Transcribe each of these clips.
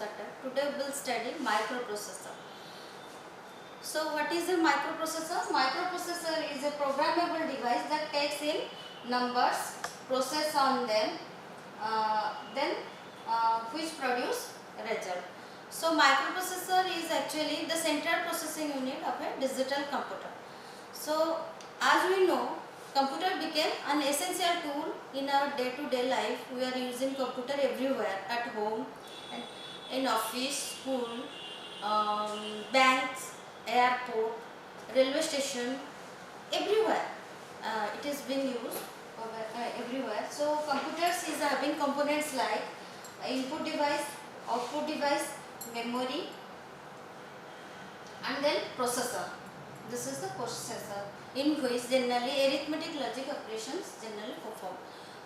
Namaskar. Today we will study microprocessor. So what is a microprocessor? Microprocessor is a programmable device that takes in numbers, process on them, then which produce result. So microprocessor is actually the central processing unit of a digital computer. So as we know, computer became an essential tool in our day-to-day life. We are using computer everywhere, at home, and in office, school, banks, airport, railway station, everywhere. It is being used everywhere. So computers is having components like input device, output device, memory, and then processor. This is the processor in which generally arithmetic logic operations generally perform.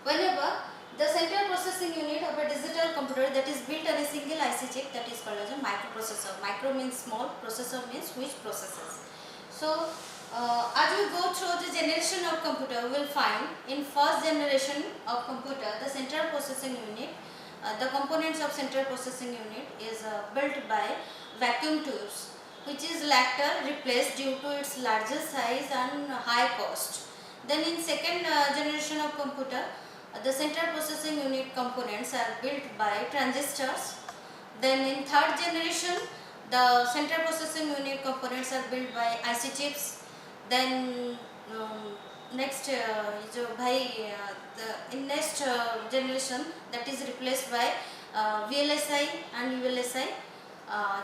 Whenever the central processing unit of a digital computer that is built on a single IC chip, that is called as a microprocessor. Micro means small, processor means which processes. So as we go through the generation of computer, we will find in first generation of computer the central processing unit, the components of central processing unit is built by vacuum tubes, which is later replaced due to its larger size and high cost. Then in second generation of computer, the central processing unit components are built by transistors. Then in third generation, the central processing unit components are built by IC chips. Then next in next generation, that is replaced by VLSI and ULSI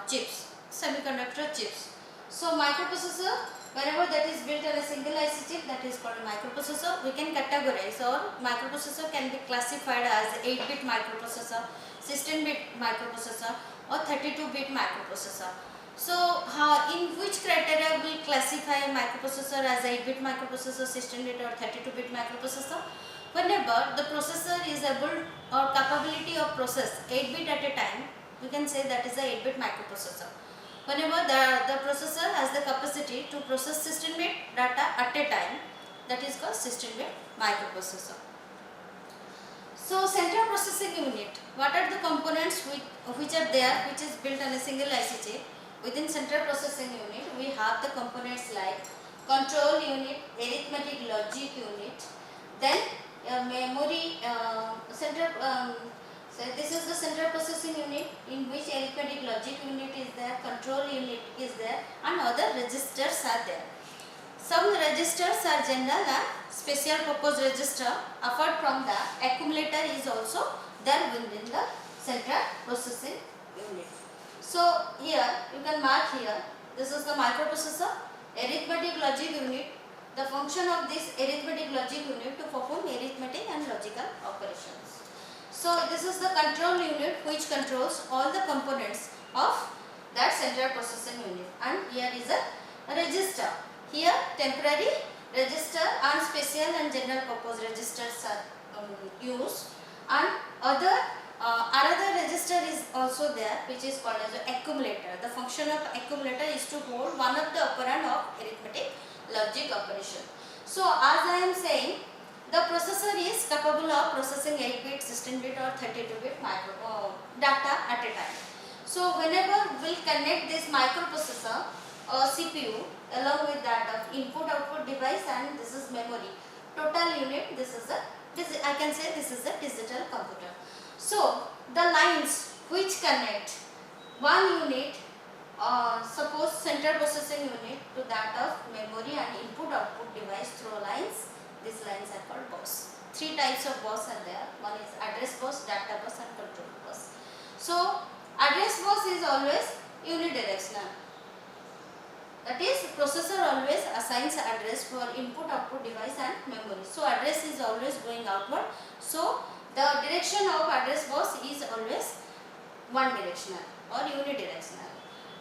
chips, semiconductor chips. So microprocessor, wherever that is built on a single IC chip, that is called a microprocessor. We can categorize, or microprocessor can be classified as 8-bit microprocessor, 16-bit microprocessor, or 32-bit microprocessor. So in which criteria we classify microprocessor as 8-bit microprocessor, 16-bit or 32-bit microprocessor? Whenever the processor is able or capability of process 8-bit at a time, we can say that is a 8-bit microprocessor. Whenever the processor has the capacity to process 16-bit data at a time, that is called 16-bit microprocessor. So central processing unit, what are the components which are there, which is built on a single IC chip? Within central processing unit, we have the components like control unit, arithmetic logic unit, then memory so this is the central processing unit in which arithmetic logic unit is there, control unit is there, and other registers are there. Some registers are general and special purpose register. Apart from that, accumulator is also there within the central processing unit. So here you can mark here, this is the microprocessor, arithmetic logic unit. The function of this arithmetic logic unit to perform arithmetic and logical operations. So this is the control unit which controls all the components of that central processing unit, and here is a register. Here temporary register and special and general purpose registers are used, and another register is also there which is called as the accumulator. The function of accumulator is to hold one of the operand of arithmetic logic operation. So as I am saying, the processor is capable of processing 8-bit, 16-bit or 32-bit data at a time. So whenever we will connect this microprocessor or CPU along with that of input-output device, and this is memory, total unit, I can say this is a digital computer. So the lines which connect one unit, suppose central processing unit, to that of memory and input-output device through lines, these lines are called bus. Three types of bus are there. One is address bus, data bus and control bus. So address bus is always unidirectional. That is, processor always assigns address for input output device and memory. So address is always going outward. So the direction of address bus is always one directional or unidirectional.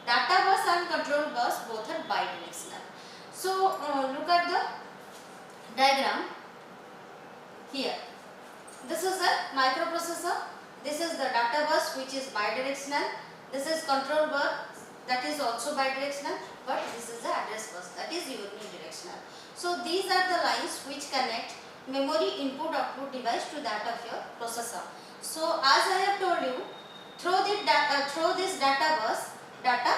Data bus and control bus both are bidirectional. So look at the diagram here. This is a microprocessor, this is the data bus which is bidirectional, this is control bus that is also bidirectional, but this is the address bus that is unidirectional. So these are the lines which connect memory input output device to that of your processor. So as I have told you, through this data bus, data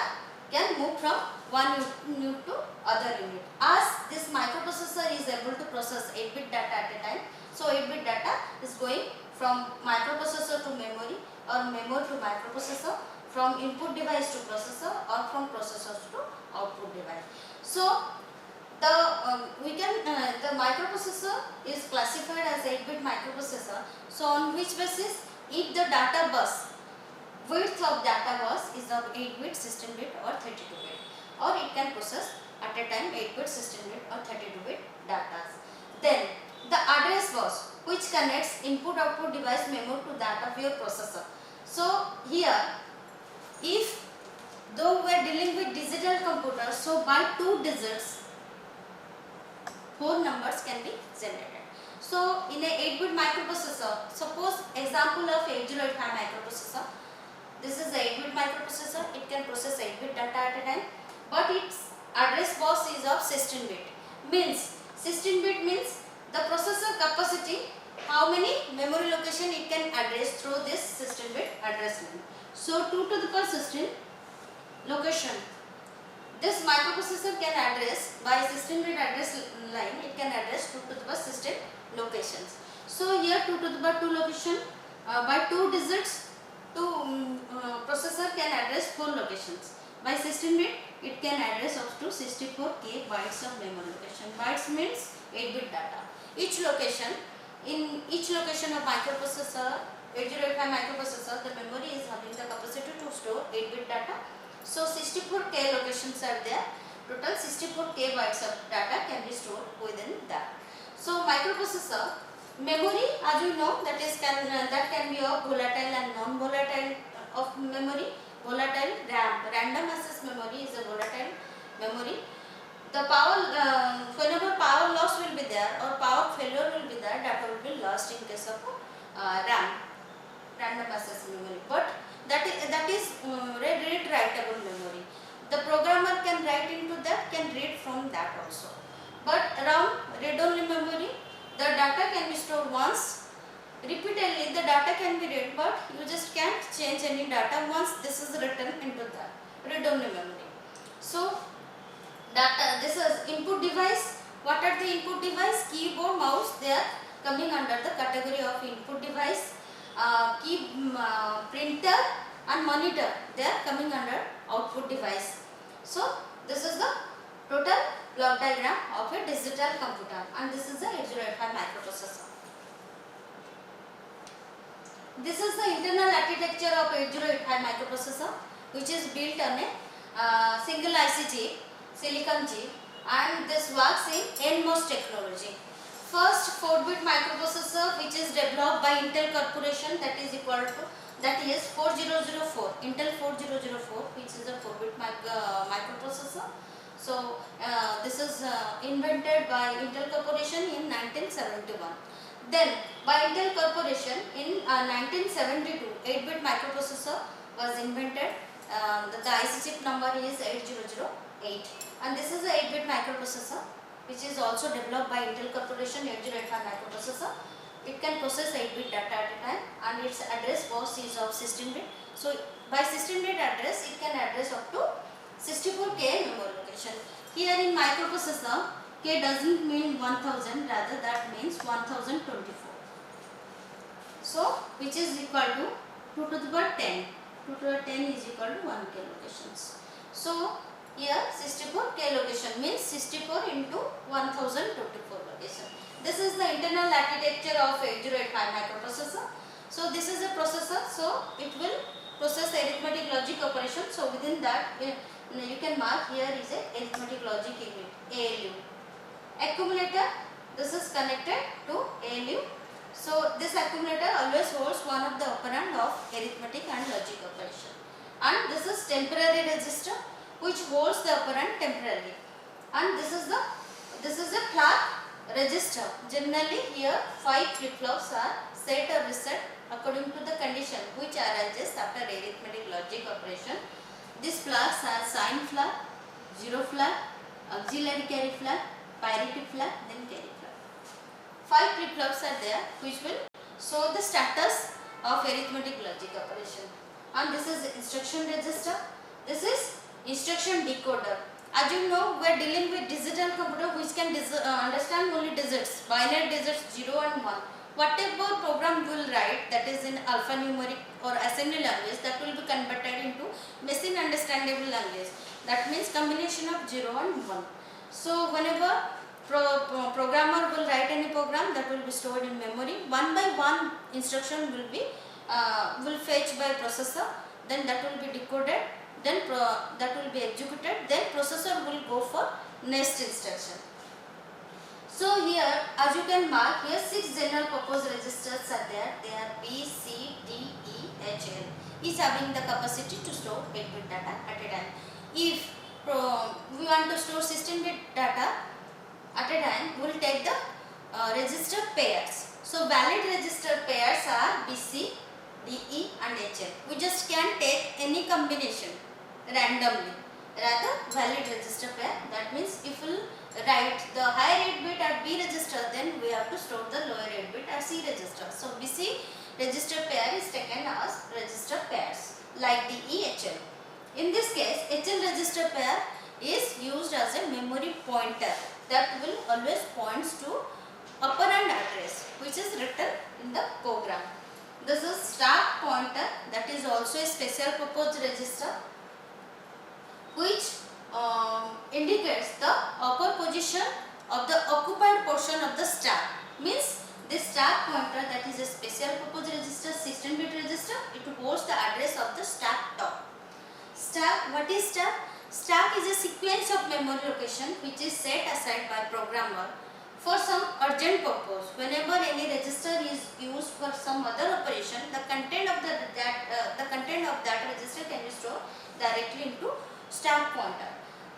can move from one unit to other unit. As this microprocessor is able to process 8-bit data at a time, so 8-bit data is going from microprocessor to memory, or memory to microprocessor, from input device to processor, or from processors to output device. So the microprocessor is classified as 8-bit microprocessor. So on which basis? If the data bus, width of data bus is of 8-bit, 16-bit or 32-bit, or it can process at a time 8-bit, 16-bit or 32-bit data. Then the address bus, which connects input output device memory to that of your processor. So here, if though we are dealing with digital computer, so by 2 digits 4 numbers can be generated. So in a 8-bit microprocessor, suppose example of 8085 microprocessor, this is a 8-bit microprocessor, it can process 8-bit data at a time, but its address bus is of 16-bit. Means 16-bit means the processor capacity, how many memory location it can address through this 16-bit address line. So 2 to the power 16 location. This microprocessor can address by 16-bit address line, it can address 2 to the power 16 locations. So here 2 to the power 2 location, by 2 digits, processor can address 4 locations. By 16-bit it can address up to 64k bytes of memory location. Bytes means 8-bit data. Each location, in each location of microprocessor, 8085 microprocessor, the memory is having the capacity to store 8-bit data. So 64k locations are there. Total 64k bytes of data can be stored within that. So microprocessor memory, as you know, that can be of volatile and non-volatile of memory. Volatile RAM, random access memory is a volatile memory. The power, whenever power loss will be there or power failure will be there, data will be lost in case of RAM, random access memory. But that is read writable memory. The programmer can write into that, can read from that also. But around read only memory, the data can be stored once. Repeatedly the data can be read, but you just can't change any data once this is written into the read only memory. So data, this is input device. What are the input device? Keyboard, mouse, they are coming under the category of input device. Printer and monitor, they are coming under output device. So this is the total block diagram of a digital computer, and this is the 8085 microprocessor. This is the internal architecture of 8085 microprocessor, which is built on a single IC chip, silicon chip, and this works in NMOS technology. First 4-bit microprocessor which is developed by Intel Corporation, that is 4004, Intel 4004, which is a 4-bit microprocessor. So this is invented by Intel Corporation in 1971. Then by Intel Corporation in 1972, 8-bit microprocessor was invented. The IC chip number is 8008, and this is a 8-bit microprocessor which is also developed by Intel Corporation, 8085 microprocessor. It can process 8-bit data at a time, and its address bus is of 16-bit. So by 16-bit address, it can address up to 64k memory location. Here in microprocessor, k doesn't mean 1000, rather that means 1024. So which is equal to 2 to the power 10. 2 to the power 10 is equal to 1k locations. So here 64k location means 64 into 1024 location. This is the internal architecture of 8085 microprocessor. So this is a processor, so it will process arithmetic logic operation. So within that you can mark here is a arithmetic logic unit, ALU. Accumulator, this is connected to ALU. So this accumulator always holds one of the operand of arithmetic and logic operation. And this is temporary register which holds the operand temporarily. And this is a clock register. Generally here 5 flip-flops are set or reset according to the condition which arises after arithmetic logic operation. These flags are sign flag, zero flag, auxiliary carry flag, parity flag, then carry flag. 5 flip-flops are there which will show the status of arithmetic logic operation. and this is instruction register. This is instruction decoder. As you know, we are dealing with digital computer which can understand only digits, binary digits 0 and 1. Whatever program you will write, that is in alphanumeric or assembly language, that will be converted into machine understandable language. That means combination of 0 and 1. So whenever programmer will write any program, that will be stored in memory. One by one instruction will fetch by processor, then that will be decoded, then that will be executed, then processor will go for next instruction. So here, as you can mark here, 6 general purpose registers are there. They are B, C, D, E, H, L. Each having the capacity to store 8-bit data at a time. If we want to store 16-bit data at a time, we will take the register pairs. So valid register pairs are BC, DE and HL. We just can take any combination randomly. Rather valid register pair. That means if we write the higher 8 bit at B register, then we have to store the lower 8 bit at C register. So BC register pair is taken as register pairs like DE, HL. In this case, HL register pair is used as a memory pointer that will always points to operand address which is written in the program. This is stack pointer, that is also a special purpose register which indicates the upper position of the occupied portion of the stack. Means this stack pointer, that is a special purpose register, 16-bit register, it holds the address of the stack top. Stack, what is stack? Stack is a sequence of memory location which is set aside by programmer for some urgent purpose. Whenever any register is used for some other operation, the content of that register can be stored directly into stack pointer.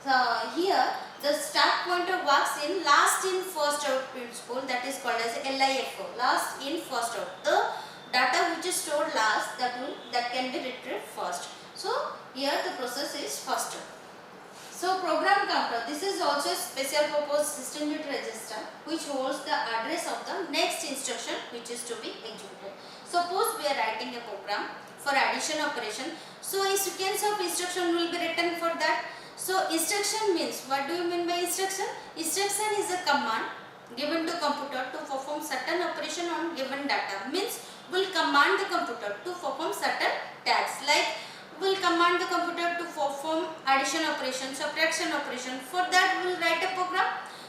So here the stack pointer works in last in first out principle, that is called as LIFO, last in first out. The data which is stored last, that can be retrieved first. So here the process is faster. So program counter, this is also a special purpose 16-bit register which holds the address of the next instruction which is to be executed. Suppose we are writing a program for addition operation, so a sequence of instruction will be written for that. So instruction means, what do you mean by instruction? Instruction is a command given to computer to perform certain operation on given data. Means will command the computer to perform certain tasks, like will command the computer to perform addition operation, subtraction operation. For that we will write a program.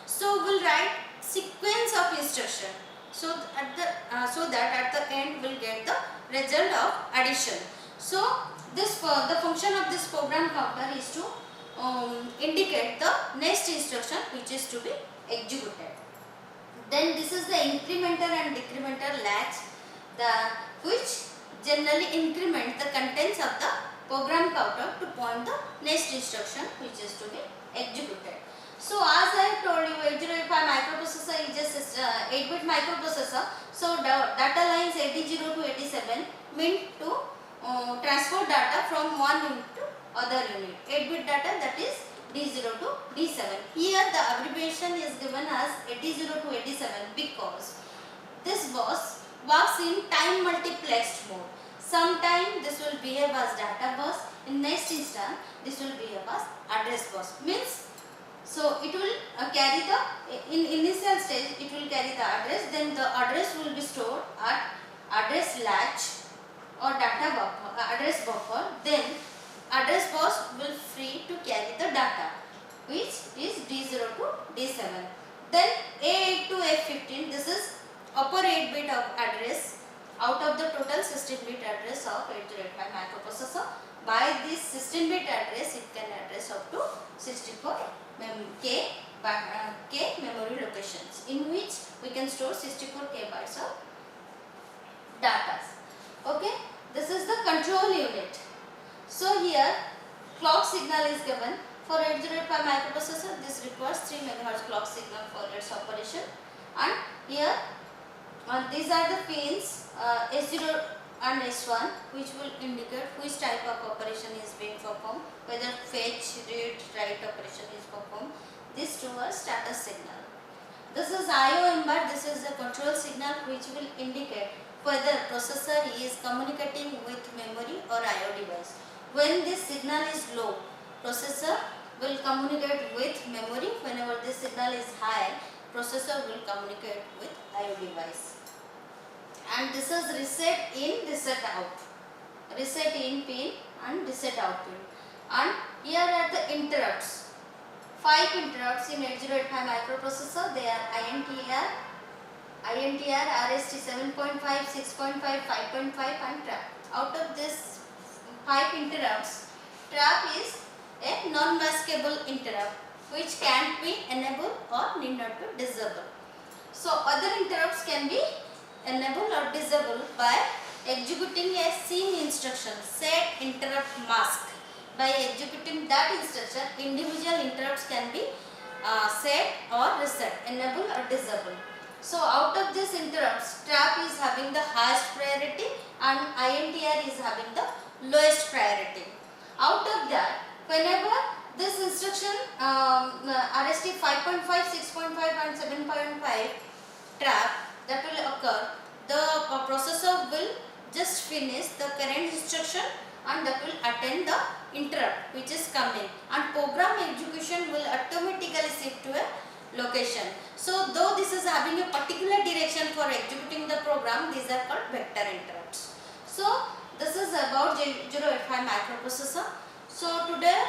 So we will write sequence of instruction. So that at the end we will get the result of addition. So this the function of this program counter is to indicate the next instruction which is to be executed. Then this is the incrementer and decrementer latch, which generally increment the contents of the program counter to point the next instruction which is to be executed. So as I told you, 8085 microprocessor is a 8-bit microprocessor. So data lines 80 to 87 meant to transfer data from one unit to other unit. 8-bit data, that is D0 to D7. Here the abbreviation is given as 80 to 87 because this bus works in time multiplexed mode. Sometime this will behave as data bus, in next instance this will behave as address bus. Means, so it will carry the, in initial stage it will carry the address, then the address will be stored at address latch or data buffer, address buffer, then address bus will free to carry the data which is D0 to D7. Then A8 to A15, this is upper 8 bit of address out of the total 16-bit address of 8085 microprocessor. By this 16-bit address, it can address up to 64K memory locations, in which we can store 64K bytes of data. Okay, this is the control unit. So here clock signal is given for 8085 microprocessor. This requires 3 MHz clock signal for its operation, and here these are the pins S0 and S1 which will indicate which type of operation is being performed, whether fetch, read, write operation is performed. These two are status signal. This is IO embed, this is the control signal which will indicate whether processor is communicating with memory or I/O device. When this signal is low, processor will communicate with memory. Whenever this signal is high, processor will communicate with I/O device. And this is reset in, reset out. Reset in pin and reset out pin. And here are the interrupts. 5 interrupts in 8085 microprocessor. They are INTR, RST 7.5, 6.5, 5.5 and trap. Out of this 5 interrupts, trap is a non-maskable interrupt which can be enabled or need not be disabled. So other interrupts can be enabled or disabled by executing a SIM instruction, set interrupt mask. By executing that instruction, individual interrupts can be set or reset, enable or disable. So out of these interrupts, trap is having the highest priority and INTR is having the lowest priority. Out of that, whenever this instruction RST 5.5, 6.5 and 7.5 trap that will occur, the processor will just finish the current instruction and that will attend the interrupt which is coming, and program execution will automatically shift to a location. So though this is having a particular direction for executing the program, these are called vector interrupts. So this is about 8085 microprocessor. So today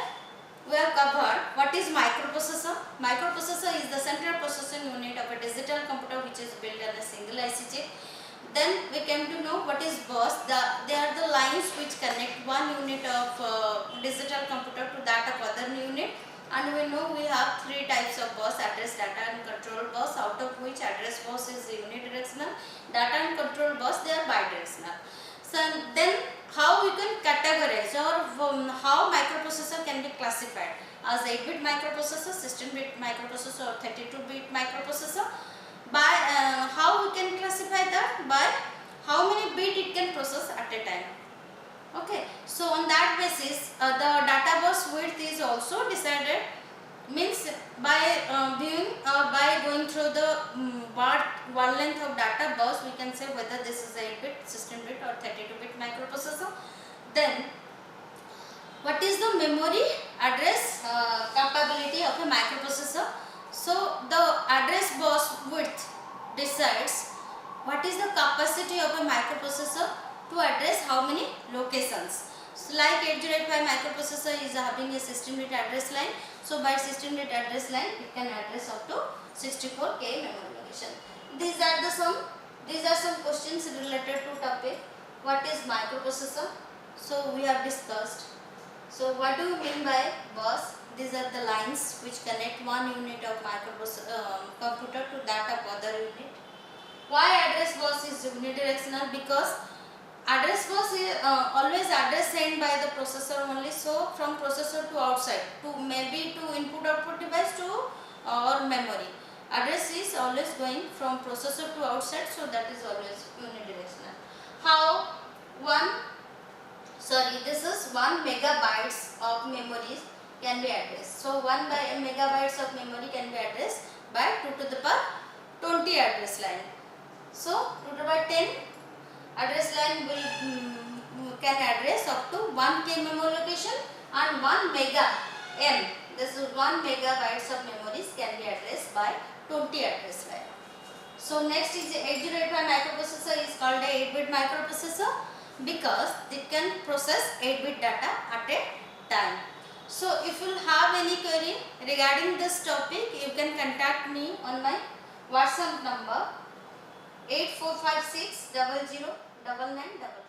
we have covered what is microprocessor. Microprocessor is the central processing unit of a digital computer which is built on a single IC chip. Then we came to know what is bus. They are the lines which connect one unit of digital computer to that of other unit. And we know we have 3 types of bus: address, data and control bus, out of which address bus is unidirectional, data and control bus they are bidirectional. So then how we can categorize or how microprocessor can be classified as 8-bit microprocessor, 16-bit microprocessor or 32-bit microprocessor. By how we can classify that? By how many bit it can process at a time. Okay, so on that basis the data bus width is also decided, means by viewing by going through the one length of data bus we can say whether this is 8-bit, 16-bit or 32-bit microprocessor. Then what is the memory address capability of a microprocessor? So the address bus width decides what is the capacity of a microprocessor to address how many locations. So like 8085 microprocessor is having a 16-bit address line. So by 16-bit address line it can address up to 64K memory location. These are some questions related to topic what is microprocessor. So we have discussed. So what do you mean by bus? These are the lines which connect one unit of computer to that of other unit. Why address bus is unidirectional? Because address bus is always address sent by the processor only. So from processor to outside, to maybe to input output device to or memory. Address is always going from processor to outside, so that is always unidirectional. How this is 1 megabytes of memories can be addressed. So 1 megabytes of memory can be addressed by 2 to the power 20 address line. So 2 to the power 10 address line will can address up to 1K memory location and 1 mega M. This is 1 megabytes of memories can be addressed by 20 address line. So next is 8085 microprocessor is called a 8-bit microprocessor because it can process 8-bit data at a time. So if you have any query regarding this topic, you can contact me on my WhatsApp number 8456 00 9999.